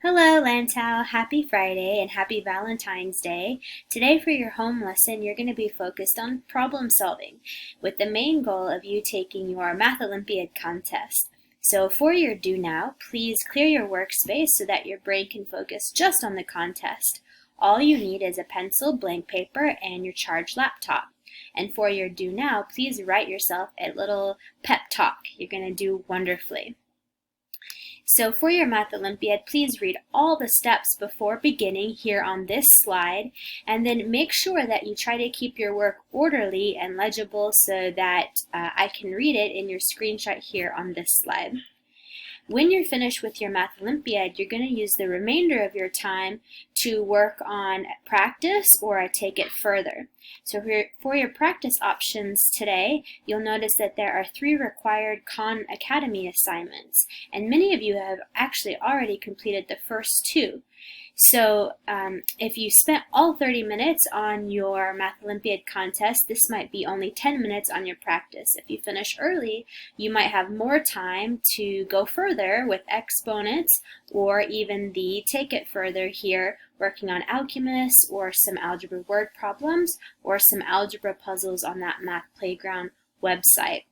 Hello, Lantau. Happy Friday and happy Valentine's Day. Today for your home lesson, you're going to be focused on problem solving with the main goal of you taking your Math Olympiad contest. So for your do now, please clear your workspace so that your brain can focus just on the contest. All you need is a pencil, blank paper, and your charged laptop. And for your do now, please write yourself a little pep talk. You're going to do wonderfully. So for your Math Olympiad, please read all the steps before beginning here on this slide, and then make sure that you try to keep your work orderly and legible so that I can read it in your screenshot here on this slide. When you're finished with your Math Olympiad, you're going to use the remainder of your time to work on practice or take it further. So for your practice options today, you'll notice that there are 3 required Khan Academy assignments, and many of you have actually already completed the first 2. So if you spent all 30 minutes on your Math Olympiad contest, this might be only 10 minutes on your practice. If you finish early, you might have more time to go further with exponents or even the take it further here, working on Alchemist or some algebra word problems or some algebra puzzles on that Math Playground website.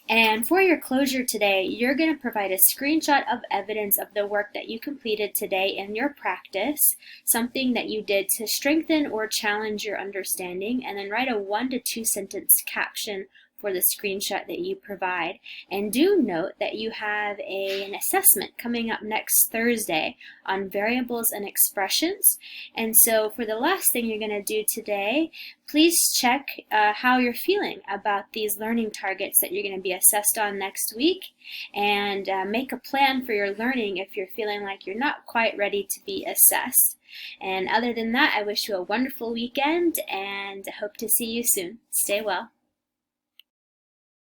And for your closure today, you're going to provide a screenshot of evidence of the work that you completed today in your practice, something that you did to strengthen or challenge your understanding, and then write a 1 to 2 sentence caption for the screenshot that you provide. And do note that you have an assessment coming up next Thursday on variables and expressions. And so for the last thing you're going to do today, please check how you're feeling about these learning targets that you're going to be assessed on next week, and make a plan for your learning if you're feeling like you're not quite ready to be assessed. And other than that, I wish you a wonderful weekend and hope to see you soon. Stay well.